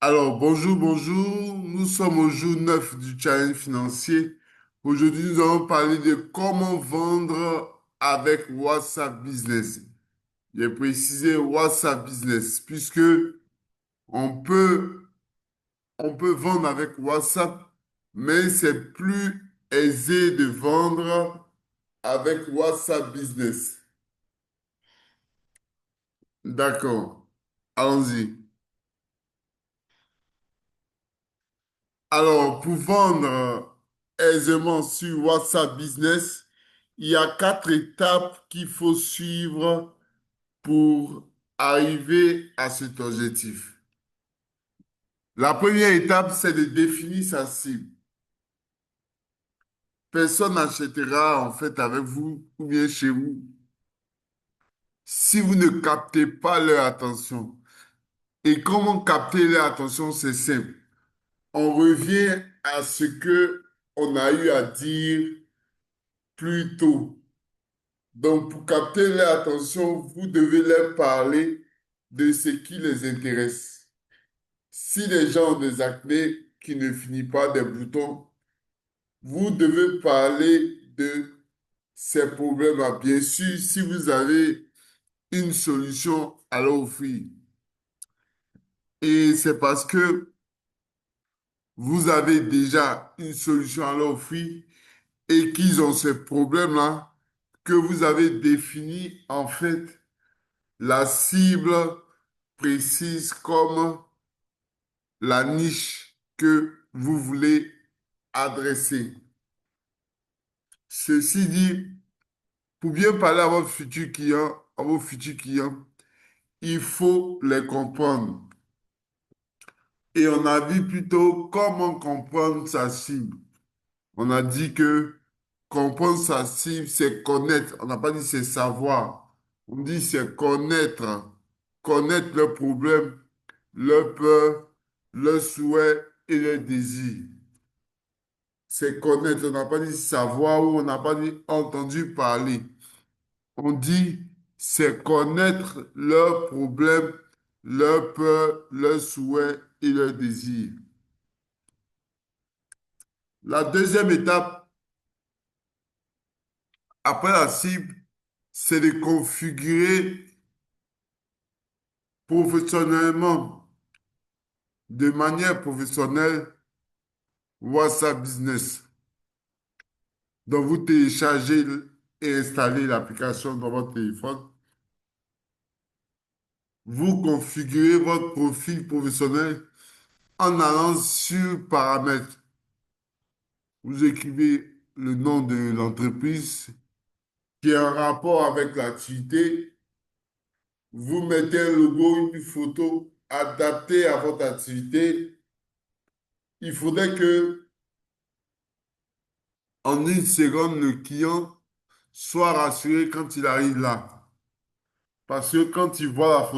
Alors, bonjour, bonjour. Nous sommes au jour 9 du challenge financier. Aujourd'hui, nous allons parler de comment vendre avec WhatsApp Business. J'ai précisé WhatsApp Business puisque on peut, on peut vendre avec WhatsApp, mais c'est plus aisé de vendre avec WhatsApp Business. D'accord. Allons-y. Alors, pour vendre aisément sur WhatsApp Business, il y a quatre étapes qu'il faut suivre pour arriver à cet objectif. La première étape, c'est de définir sa cible. Personne n'achètera en fait avec vous ou bien chez vous si vous ne captez pas leur attention. Et comment capter leur attention, c'est simple. On revient à ce que on a eu à dire plus tôt. Donc, pour capter leur attention, vous devez leur parler de ce qui les intéresse. Si les gens ont des acnés qui ne finissent pas des boutons, vous devez parler de ces problèmes-là. Bien sûr, si vous avez une solution à leur offrir. Et c'est parce que vous avez déjà une solution à leur offrir et qu'ils ont ces problèmes-là que vous avez défini en fait la cible précise comme la niche que vous voulez adresser. Ceci dit, pour bien parler à votre futur client, à vos futurs clients, il faut les comprendre. Et on a vu plutôt comment comprendre sa cible. On a dit que comprendre sa cible, c'est connaître. On n'a pas dit c'est savoir. On dit c'est connaître. Connaître leurs problèmes, leurs peurs, leurs souhaits et leurs désirs. C'est connaître. On n'a pas dit savoir ou on n'a pas dit entendu parler. On dit c'est connaître leurs problèmes, leurs peurs, leurs souhaits et leurs désirs. La deuxième étape, après la cible, c'est de configurer professionnellement, de manière professionnelle, WhatsApp Business. Donc, vous téléchargez et installez l'application dans votre téléphone. Vous configurez votre profil professionnel en allant sur Paramètres. Vous écrivez le nom de l'entreprise qui est en rapport avec l'activité. Vous mettez un logo, une photo adaptée à votre activité. Il faudrait que en une seconde, le client soit rassuré quand il arrive là. Parce que quand il voit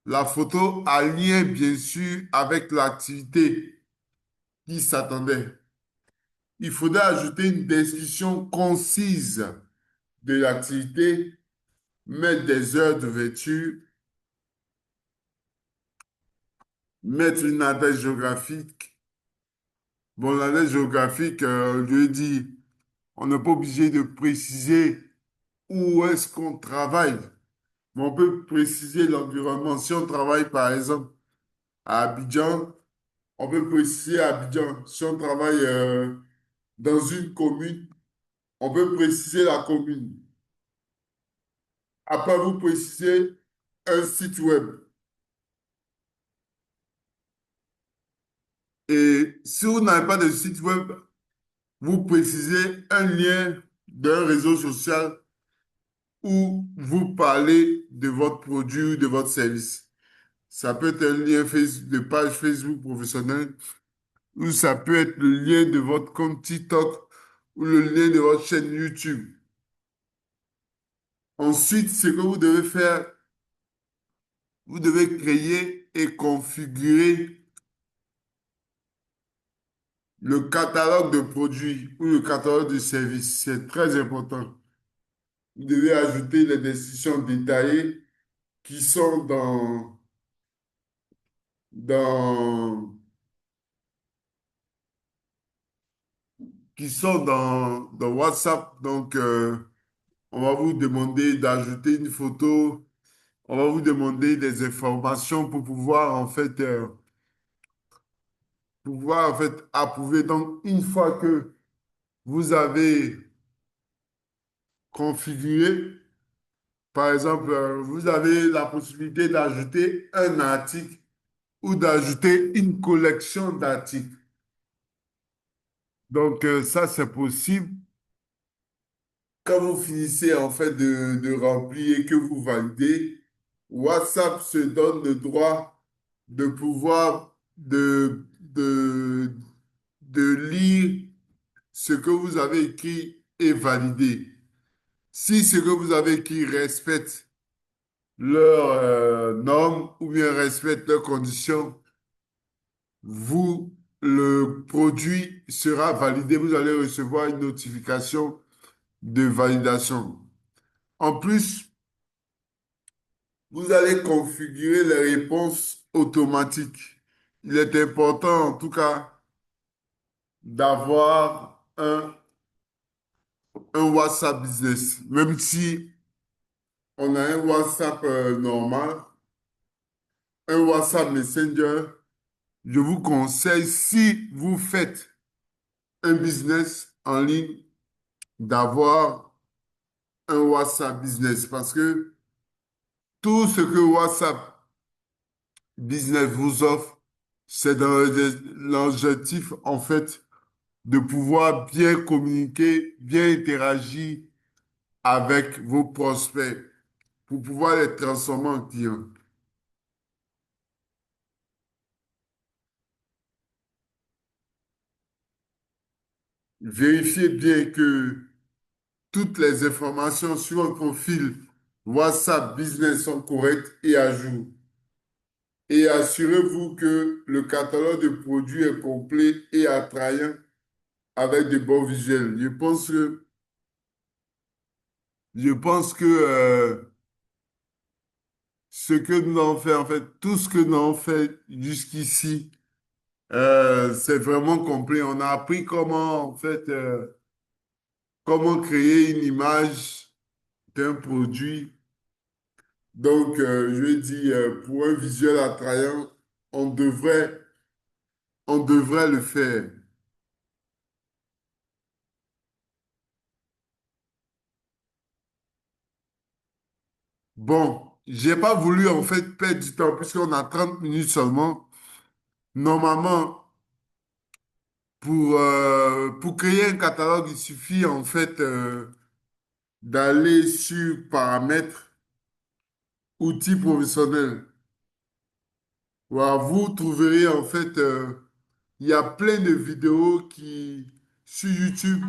la photo a lien bien sûr avec l'activité qui s'attendait. Il faudrait ajouter une description concise de l'activité, mettre des heures d'ouverture, mettre une adresse géographique. Bon, l'adresse géographique, je lui ai dit, on n'est pas obligé de préciser où est-ce qu'on travaille, mais on peut préciser l'environnement. Si on travaille, par exemple, à Abidjan, on peut préciser Abidjan. Si on travaille dans une commune, on peut préciser la commune. Après, vous précisez un site web. Et si vous n'avez pas de site web, vous précisez un lien d'un réseau social où vous parlez de votre produit ou de votre service. Ça peut être un lien de page Facebook professionnelle ou ça peut être le lien de votre compte TikTok ou le lien de votre chaîne YouTube. Ensuite, ce que vous devez faire, vous devez créer et configurer le catalogue de produits ou le catalogue de services. C'est très important. Vous devez ajouter les descriptions détaillées qui sont dans, qui sont dans WhatsApp. Donc, on va vous demander d'ajouter une photo. On va vous demander des informations pour pouvoir en fait approuver. Donc, une fois que vous avez configuré, par exemple, vous avez la possibilité d'ajouter un article ou d'ajouter une collection d'articles. Donc, ça, c'est possible. Quand vous finissez en fait de remplir et que vous validez, WhatsApp se donne le droit de pouvoir de lire ce que vous avez écrit et valider. Si ce que vous avez écrit respecte leurs normes ou bien respecte leurs conditions, le produit sera validé. Vous allez recevoir une notification de validation. En plus, vous allez configurer les réponses automatiques. Il est important, en tout cas, d'avoir un WhatsApp business. Même si on a un WhatsApp normal, un WhatsApp Messenger, je vous conseille, si vous faites un business en ligne, d'avoir un WhatsApp business parce que tout ce que WhatsApp business vous offre, c'est dans l'objectif, en fait, de pouvoir bien communiquer, bien interagir avec vos prospects pour pouvoir les transformer en clients. Vérifiez bien que toutes les informations sur un profil WhatsApp Business sont correctes et à jour. Et assurez-vous que le catalogue de produits est complet et attrayant avec de bons visuels. Je pense que ce que nous avons fait, en fait, tout ce que nous avons fait jusqu'ici, c'est vraiment complet. On a appris comment, en fait, comment créer une image d'un produit. Donc, je dis, pour un visuel attrayant, on devrait, on devrait le faire. Bon, j'ai pas voulu, en fait, perdre du temps puisqu'on a 30 minutes seulement. Normalement, pour créer un catalogue, il suffit, en fait, d'aller sur paramètres, outils professionnels. Voilà, vous trouverez, en fait, il y a plein de vidéos sur YouTube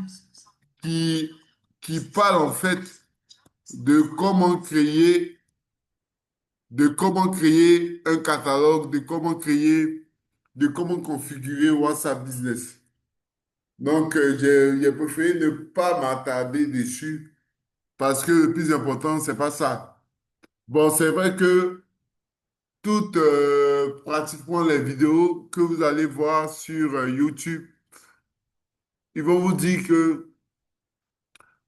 qui, qui parlent en fait de de comment créer un catalogue, de comment configurer WhatsApp Business. Donc, j'ai préféré ne pas m'attarder dessus parce que le plus important, c'est pas ça. Bon, c'est vrai que pratiquement les vidéos que vous allez voir sur YouTube, ils vont vous dire que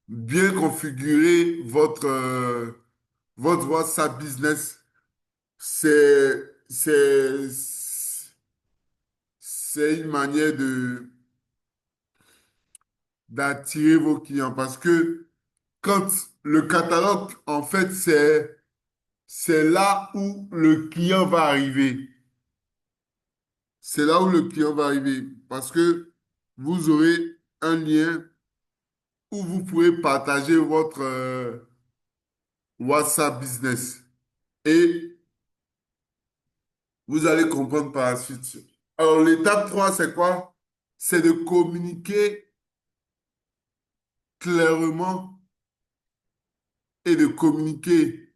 bien configurer votre WhatsApp Business, c'est, c'est une manière d'attirer vos clients parce que quand le catalogue, en fait, c'est là où le client va arriver. C'est là où le client va arriver parce que vous aurez un lien où vous pouvez partager votre WhatsApp Business et vous allez comprendre par la suite. Alors, l'étape 3 c'est quoi? C'est de communiquer clairement et de communiquer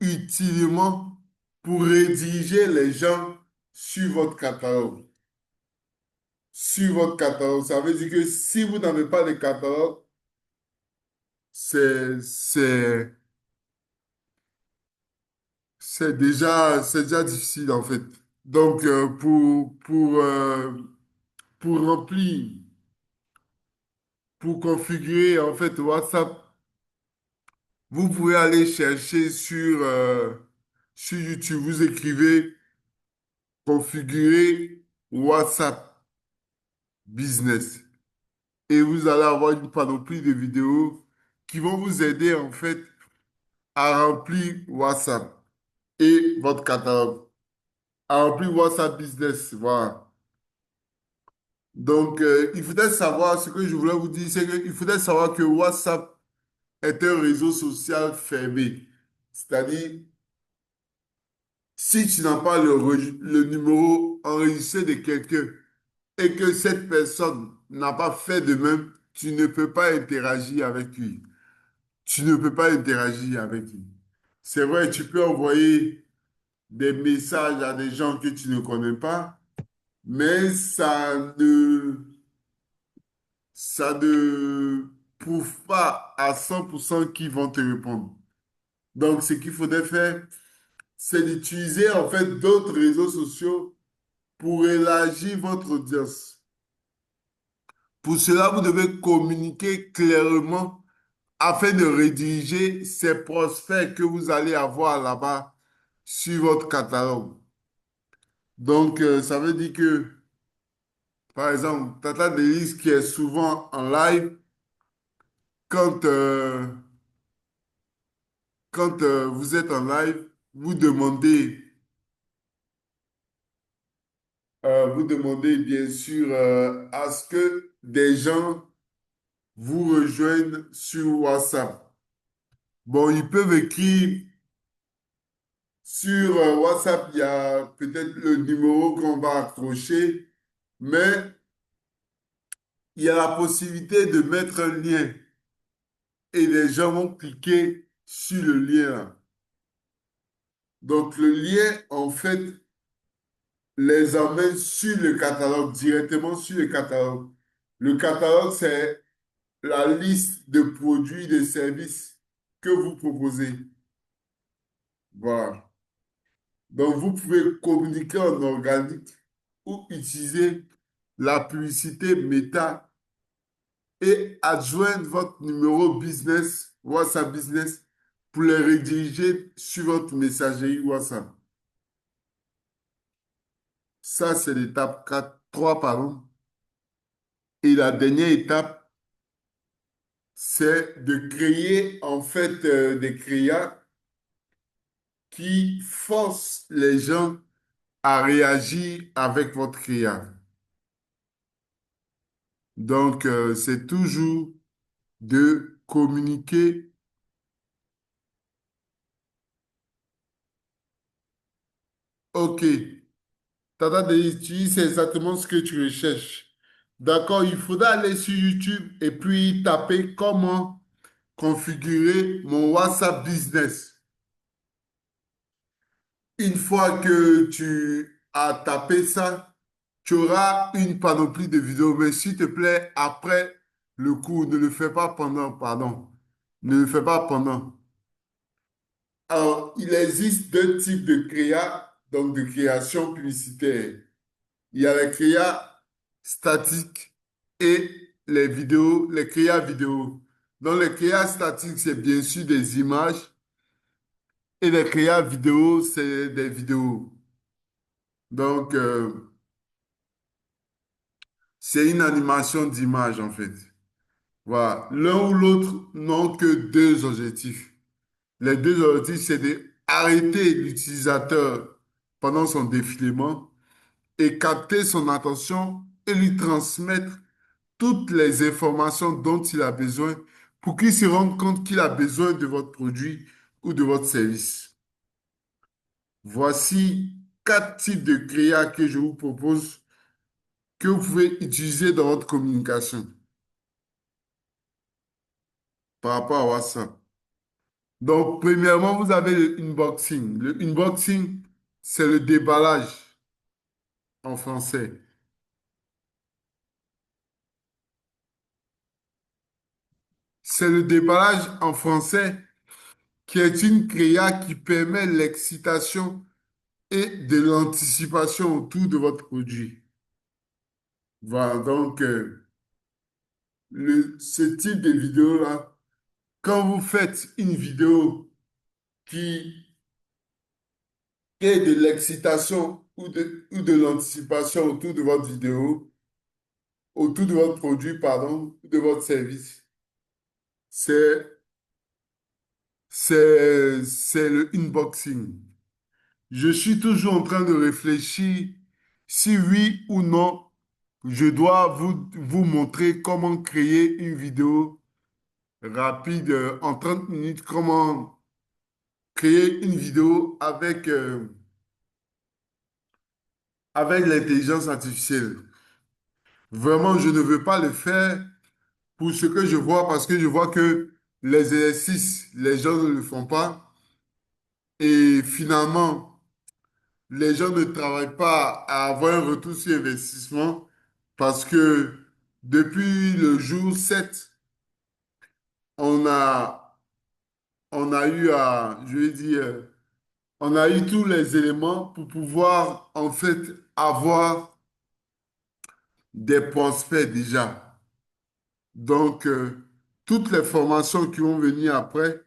utilement pour rediriger les gens sur votre catalogue. Sur votre catalogue. Ça veut dire que si vous n'avez pas de catalogue, c'est, c'est, c'est déjà difficile en fait. Donc, pour remplir, pour configurer en fait WhatsApp, vous pouvez aller chercher sur YouTube. Vous écrivez configurer WhatsApp Business et vous allez avoir une panoplie de vidéos qui vont vous aider en fait à remplir WhatsApp et votre catalogue, à remplir WhatsApp Business. Voilà. Donc, il faudrait savoir, ce que je voulais vous dire, c'est qu'il faudrait savoir que WhatsApp est un réseau social fermé. C'est-à-dire, si tu n'as pas le numéro enregistré de quelqu'un et que cette personne n'a pas fait de même, tu ne peux pas interagir avec lui. Tu ne peux pas interagir avec lui. C'est vrai, tu peux envoyer des messages à des gens que tu ne connais pas, mais ça ne prouve pas à 100% qu'ils vont te répondre. Donc, ce qu'il faudrait faire, c'est d'utiliser en fait d'autres réseaux sociaux pour élargir votre audience. Pour cela, vous devez communiquer clairement afin de rediriger ces prospects que vous allez avoir là-bas sur votre catalogue. Donc, ça veut dire que, par exemple, Tata Delis qui est souvent en live, quand, euh, quand vous êtes en live, vous demandez bien sûr à ce que des gens vous rejoignent sur WhatsApp. Bon, ils peuvent écrire sur WhatsApp, il y a peut-être le numéro qu'on va accrocher, mais il y a la possibilité de mettre un lien et les gens vont cliquer sur le lien. Donc, le lien, en fait, les emmène sur le catalogue, directement sur le catalogue. Le catalogue, c'est la liste de produits et de services que vous proposez. Voilà. Donc, vous pouvez communiquer en organique ou utiliser la publicité Meta et adjoindre votre numéro business, WhatsApp Business, pour les rediriger sur votre messagerie WhatsApp. Ça, c'est l'étape 4, 3, pardon. Et la dernière étape, c'est de créer en fait des créas qui forcent les gens à réagir avec votre créa. Donc, c'est toujours de communiquer. OK, Tata Denis, tu dis c'est exactement ce que tu recherches. D'accord, il faudra aller sur YouTube et puis taper comment configurer mon WhatsApp Business. Une fois que tu as tapé ça, tu auras une panoplie de vidéos. Mais s'il te plaît, après le cours, ne le fais pas pendant, pardon. Ne le fais pas pendant. Alors, il existe deux types de créa, donc de création publicitaire. Il y a les créas statiques et les vidéos, les créas vidéo. Donc, les créas statiques, c'est bien sûr des images et les créas vidéo, c'est des vidéos. Donc, c'est une animation d'image en fait. Voilà. L'un ou l'autre n'ont que deux objectifs. Les deux objectifs, c'est d'arrêter l'utilisateur pendant son défilement et capter son attention et lui transmettre toutes les informations dont il a besoin pour qu'il se rende compte qu'il a besoin de votre produit ou de votre service. Voici quatre types de créa que je vous propose que vous pouvez utiliser dans votre communication par rapport à WhatsApp. Donc, premièrement, vous avez le unboxing. Le unboxing, c'est le déballage en français. C'est le déballage en français qui est une créa qui permet l'excitation et de l'anticipation autour de votre produit. Voilà, donc ce type de vidéo-là, quand vous faites une vidéo qui crée de l'excitation ou de l'anticipation autour de votre vidéo, autour de votre produit, pardon, ou de votre service, c'est, c'est le unboxing. Je suis toujours en train de réfléchir si oui ou non, je dois vous montrer comment créer une vidéo rapide en 30 minutes, comment créer une vidéo avec l'intelligence artificielle. Vraiment, je ne veux pas le faire pour ce que je vois parce que je vois que les exercices, les gens ne le font pas et finalement, les gens ne travaillent pas à avoir un retour sur investissement parce que depuis le jour 7, on a, on a eu je vais dire, on a eu tous les éléments pour pouvoir en fait avoir des prospects déjà. Donc, toutes les formations qui vont venir après,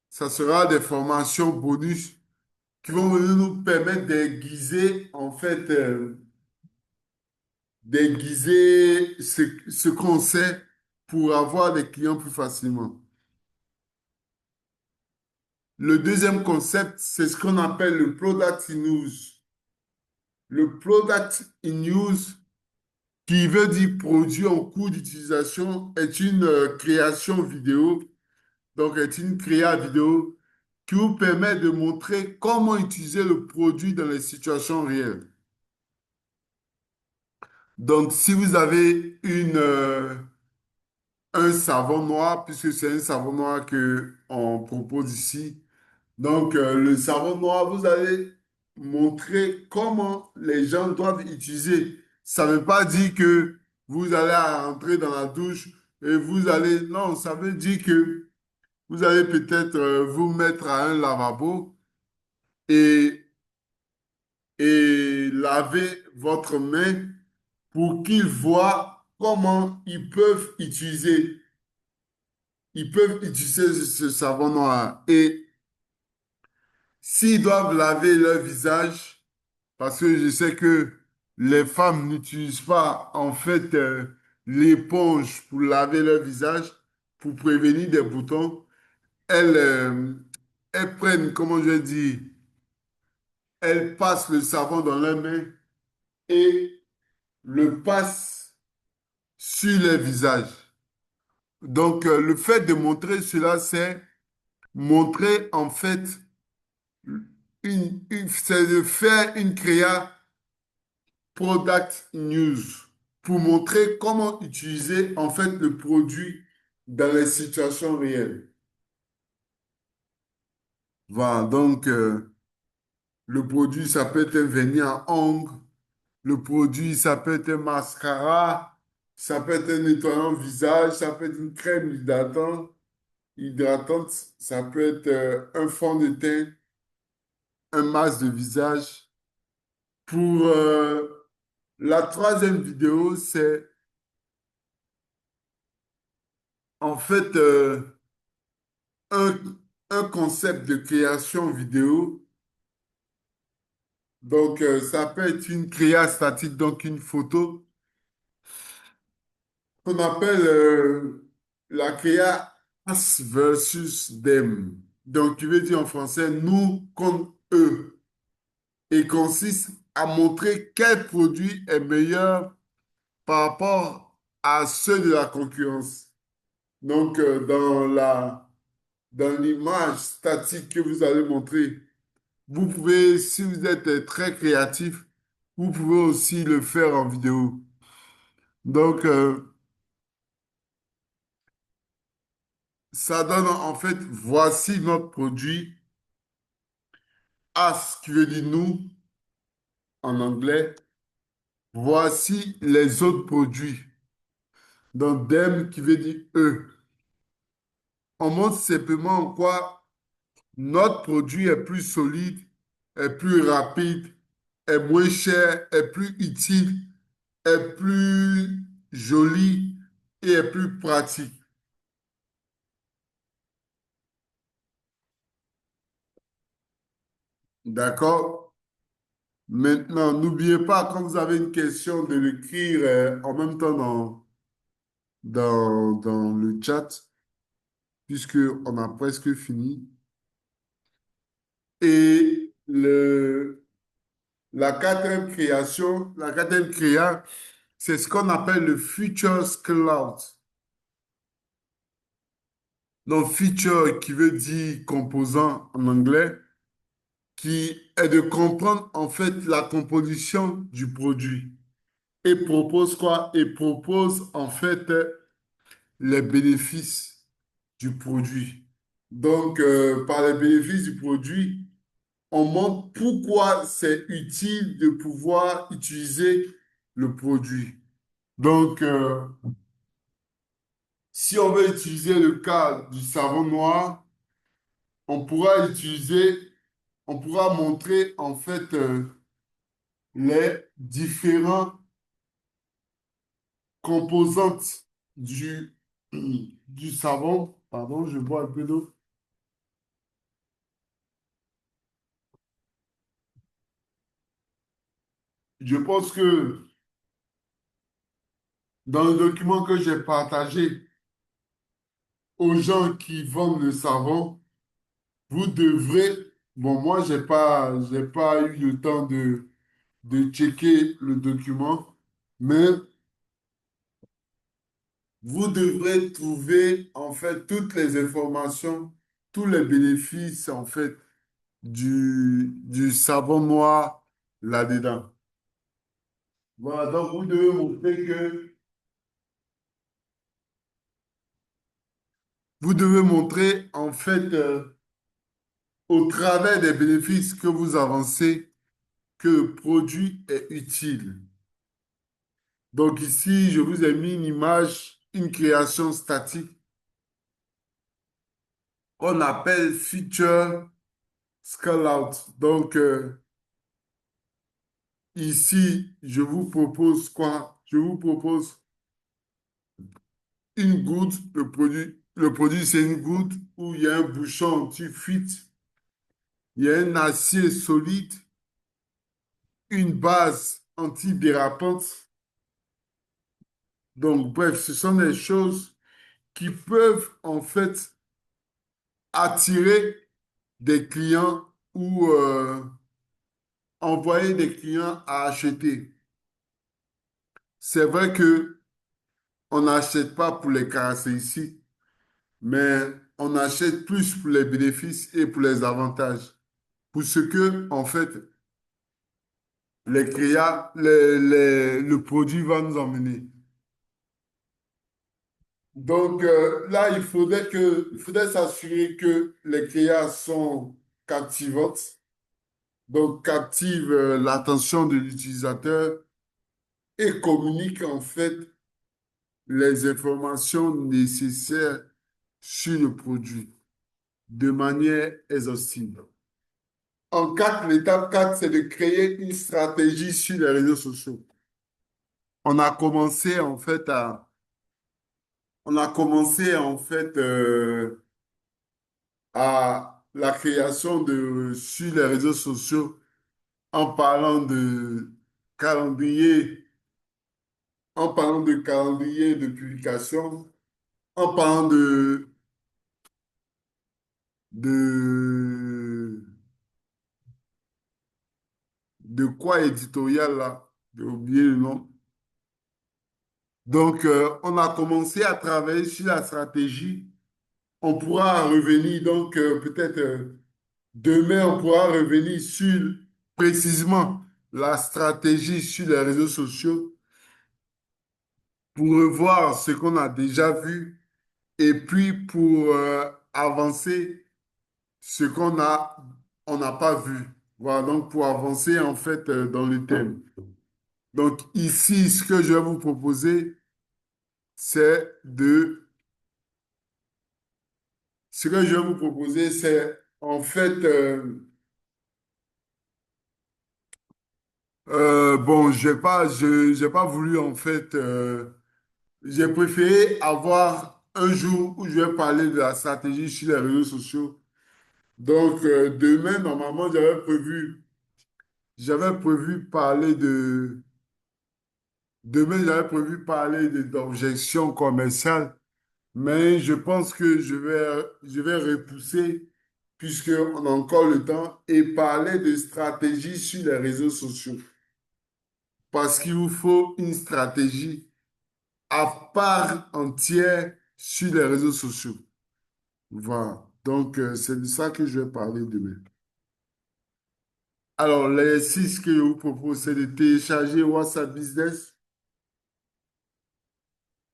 ça sera des formations bonus qui vont venir nous permettre d'aiguiser en fait déguiser ce qu'on sait pour avoir des clients plus facilement. Le deuxième concept, c'est ce qu'on appelle le product in news. Le product in news, qui veut dire produit en cours d'utilisation, est une création vidéo, donc est une créa vidéo qui vous permet de montrer comment utiliser le produit dans les situations réelles. Donc, si vous avez un savon noir, puisque c'est un savon noir que on propose ici. Donc, le savon noir, vous allez montrer comment les gens doivent utiliser. Ça ne veut pas dire que vous allez entrer dans la douche et vous allez... Non, ça veut dire que vous allez peut-être vous mettre à un lavabo et, et laver votre main pour qu'ils voient comment ils peuvent utiliser ce savon noir. Et s'ils doivent laver leur visage, parce que je sais que les femmes n'utilisent pas en fait l'éponge pour laver leur visage, pour prévenir des boutons, elles, elles prennent, comment je dis, elles passent le savon dans leurs mains et le passent sur leur visage. Donc, le fait de montrer cela, c'est montrer en fait c'est de faire une créa product news pour montrer comment utiliser en fait le produit dans les situations réelles. Voilà, donc le produit, ça peut être un vernis à ongles, le produit, ça peut être un mascara, ça peut être un nettoyant visage, ça peut être une crème hydratante, ça peut être un fond de teint, un masque de visage. Pour la troisième vidéo, c'est en fait un, un concept de création vidéo. Donc, ça peut être une créa statique, donc une photo qu'on appelle la créa us versus them. Donc, qui veut dire en français nous contre eux et consiste à montrer quel produit est meilleur par rapport à ceux de la concurrence. Donc, dans l'image statique que vous allez montrer, vous pouvez, si vous êtes très créatif, vous pouvez aussi le faire en vidéo. Donc, ça donne en fait, voici notre produit, as qui veut dire nous en anglais, voici les autres produits. Donc, them qui veut dire eux. On montre simplement en quoi notre produit est plus solide est plus rapide, est moins cher, est plus utile, est plus joli et est plus pratique. D'accord? Maintenant, n'oubliez pas, quand vous avez une question, de l'écrire en même temps dans le chat, puisque on a presque fini. Et la quatrième créa, c'est ce qu'on appelle le Futures Cloud. Donc, feature qui veut dire composant en anglais, qui est de comprendre en fait la composition du produit. Et propose quoi? Et propose en fait les bénéfices du produit. Donc, par les bénéfices du produit, on montre pourquoi c'est utile de pouvoir utiliser le produit. Donc, si on veut utiliser le cas du savon noir, on pourra utiliser, on pourra montrer en fait les différentes composantes du savon. Pardon, je bois un peu d'eau. Je pense que dans le document que j'ai partagé aux gens qui vendent le savon, vous devrez, bon, moi, j'ai pas eu le temps de checker le document, mais vous devrez trouver, en fait, toutes les informations, tous les bénéfices, en fait, du savon noir là-dedans. Voilà, donc vous devez montrer, en fait, au travers des bénéfices que vous avancez, que le produit est utile. Donc ici, je vous ai mis une image, une création statique qu'on appelle Feature Scale-out. Donc ici, je vous propose quoi? Je vous propose une goutte. Le produit, c'est une goutte où il y a un bouchon anti-fuite, il y a un acier solide, une base antidérapante. Donc bref, ce sont des choses qui peuvent en fait attirer des clients ou envoyer des clients à acheter. C'est vrai que on n'achète pas pour les caractéristiques, mais on achète plus pour les bénéfices et pour les avantages. Pour ce que, en fait, le produit va nous emmener. Donc là, il faudrait s'assurer que les créas sont captivantes, donc captivent l'attention de l'utilisateur et communiquent en fait les informations nécessaires sur le produit de manière exhaustive. En quatre, l'étape 4, c'est de créer une stratégie sur les réseaux sociaux. On a commencé en fait on a commencé en fait à la création sur les réseaux sociaux en parlant de calendrier, en parlant de calendrier de publication, en parlant de, de quoi éditorial là? J'ai oublié le nom. Donc, on a commencé à travailler sur la stratégie. On pourra revenir, donc peut-être demain, on pourra revenir sur précisément la stratégie sur les réseaux sociaux pour revoir ce qu'on a déjà vu et puis pour avancer ce on n'a pas vu. Voilà, donc pour avancer en fait dans le thème. Donc ici, c'est de, ce que je vais vous proposer, c'est en fait Bon, j'ai pas voulu en fait. J'ai préféré avoir un jour où je vais parler de la stratégie sur les réseaux sociaux. Donc, demain, normalement, j'avais prévu parler demain, j'avais prévu parler d'objections commerciales, mais je pense que je vais repousser puisqu'on a encore le temps et parler de stratégie sur les réseaux sociaux. Parce qu'il vous faut une stratégie à part entière sur les réseaux sociaux. Voilà. Donc, c'est de ça que je vais parler demain. Alors, l'exercice que je vous propose, c'est de télécharger WhatsApp Business.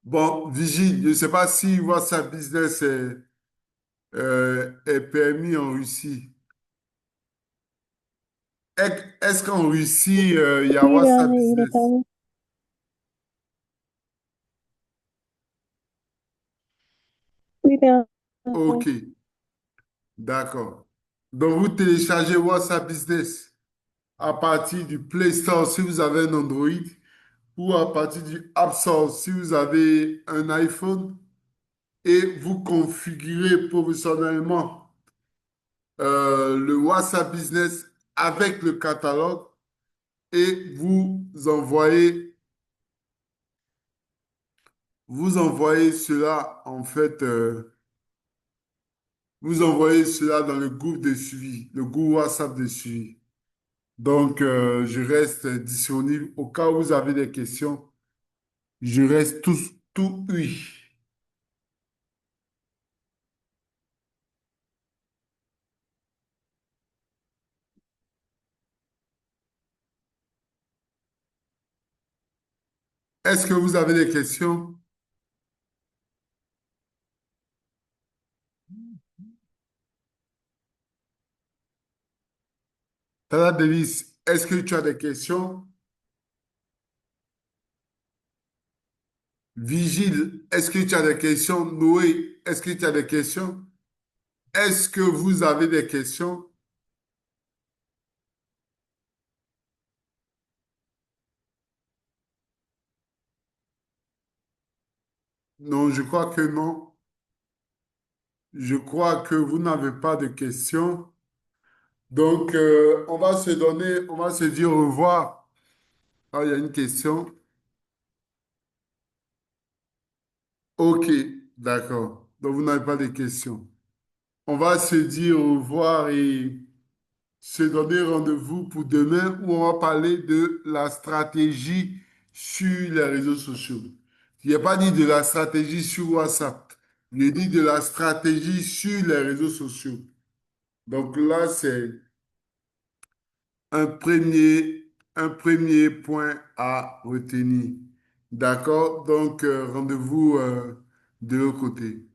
Bon, Vigile, je ne sais pas si WhatsApp Business est permis en Russie. Est-ce qu'en Russie, il y a Oui, WhatsApp il est Business? permis. Oui, bien. Ok, d'accord. Donc, vous téléchargez WhatsApp Business à partir du Play Store si vous avez un Android ou à partir du App Store si vous avez un iPhone et vous configurez professionnellement le WhatsApp Business avec le catalogue et vous envoyez cela en fait, vous envoyez cela dans le groupe de suivi, le groupe WhatsApp de suivi. Donc, je reste disponible au cas où vous avez des questions. Je reste tout oui. Est-ce que vous avez des questions? Tata Davis, est-ce que tu as des questions? Vigile, est-ce que tu as des questions? Noé, est-ce que tu as des questions? Est-ce que vous avez des questions? Non, je crois que non. Je crois que vous n'avez pas de questions. Donc, on va se dire au revoir. Ah, il y a une question. OK, d'accord. Donc, vous n'avez pas de questions. On va se dire au revoir et se donner rendez-vous pour demain où on va parler de la stratégie sur les réseaux sociaux. Je n'ai pas dit de la stratégie sur WhatsApp. Je dis de la stratégie sur les réseaux sociaux. Donc là, c'est un un premier point à retenir. D'accord? Donc, rendez-vous de l'autre côté.